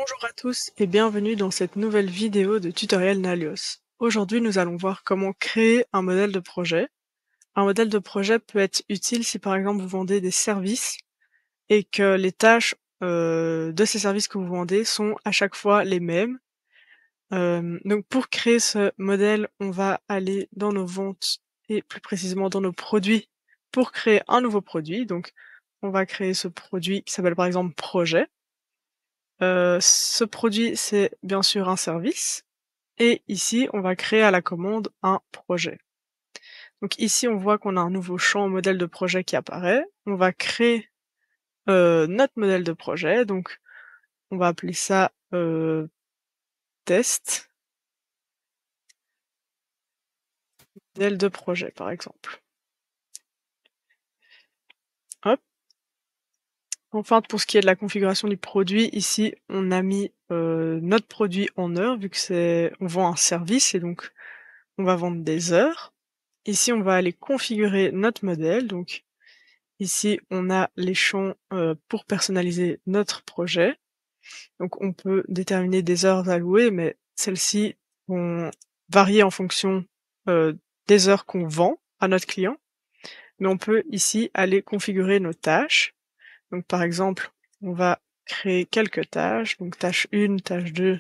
Bonjour à tous et bienvenue dans cette nouvelle vidéo de tutoriel Nalios. Aujourd'hui, nous allons voir comment créer un modèle de projet. Un modèle de projet peut être utile si par exemple vous vendez des services et que les tâches de ces services que vous vendez sont à chaque fois les mêmes. Donc pour créer ce modèle, on va aller dans nos ventes et plus précisément dans nos produits pour créer un nouveau produit. Donc on va créer ce produit qui s'appelle par exemple projet. Ce produit, c'est bien sûr un service et ici, on va créer à la commande un projet. Donc ici, on voit qu'on a un nouveau champ modèle de projet qui apparaît. On va créer, notre modèle de projet, donc on va appeler ça, test, modèle de projet, par exemple. Hop. Enfin, pour ce qui est de la configuration du produit, ici, on a mis, notre produit en heures vu que on vend un service et donc on va vendre des heures. Ici, on va aller configurer notre modèle, donc ici, on a les champs, pour personnaliser notre projet. Donc on peut déterminer des heures allouées, mais celles-ci vont varier en fonction, des heures qu'on vend à notre client. Mais on peut ici aller configurer nos tâches. Donc par exemple, on va créer quelques tâches, donc tâche 1, tâche 2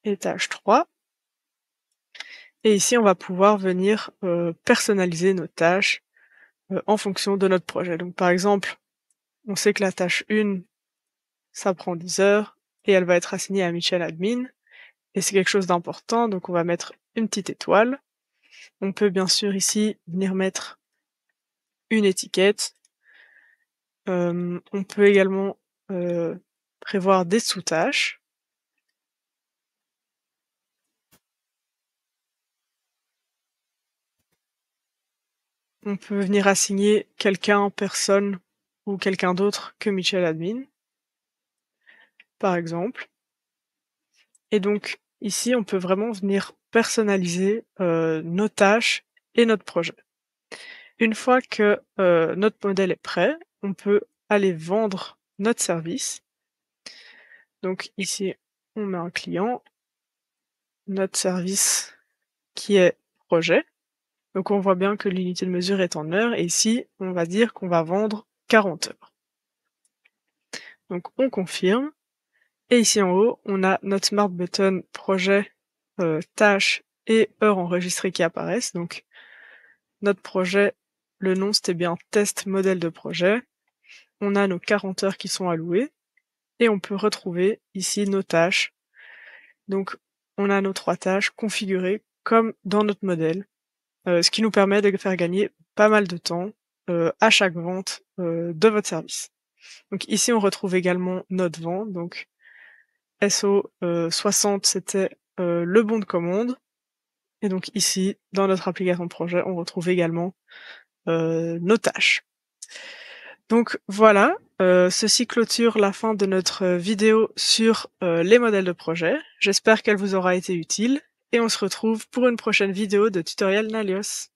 et tâche 3. Et ici, on va pouvoir venir, personnaliser nos tâches, en fonction de notre projet. Donc par exemple, on sait que la tâche 1, ça prend 10 heures et elle va être assignée à Michel admin et c'est quelque chose d'important, donc on va mettre une petite étoile. On peut bien sûr ici venir mettre une étiquette. On peut également, prévoir des sous-tâches. On peut venir assigner quelqu'un, personne ou quelqu'un d'autre que Michel admin, par exemple. Et donc ici, on peut vraiment venir personnaliser, nos tâches et notre projet. Une fois que, notre modèle est prêt, on peut aller vendre notre service. Donc ici, on met un client, notre service qui est projet. Donc on voit bien que l'unité de mesure est en heures et ici, on va dire qu'on va vendre 40 heures. Donc on confirme et ici en haut, on a notre smart button projet, tâches et heures enregistrées qui apparaissent. Donc notre projet, le nom c'était bien test modèle de projet. On a nos 40 heures qui sont allouées et on peut retrouver ici nos tâches. Donc on a nos 3 tâches configurées comme dans notre modèle, ce qui nous permet de faire gagner pas mal de temps, à chaque vente, de votre service. Donc ici on retrouve également notre vente, donc SO, 60 c'était, le bon de commande et donc ici, dans notre application projet, on retrouve également, nos tâches. Donc voilà, ceci clôture la fin de notre vidéo sur, les modèles de projet. J'espère qu'elle vous aura été utile et on se retrouve pour une prochaine vidéo de tutoriel Nalios.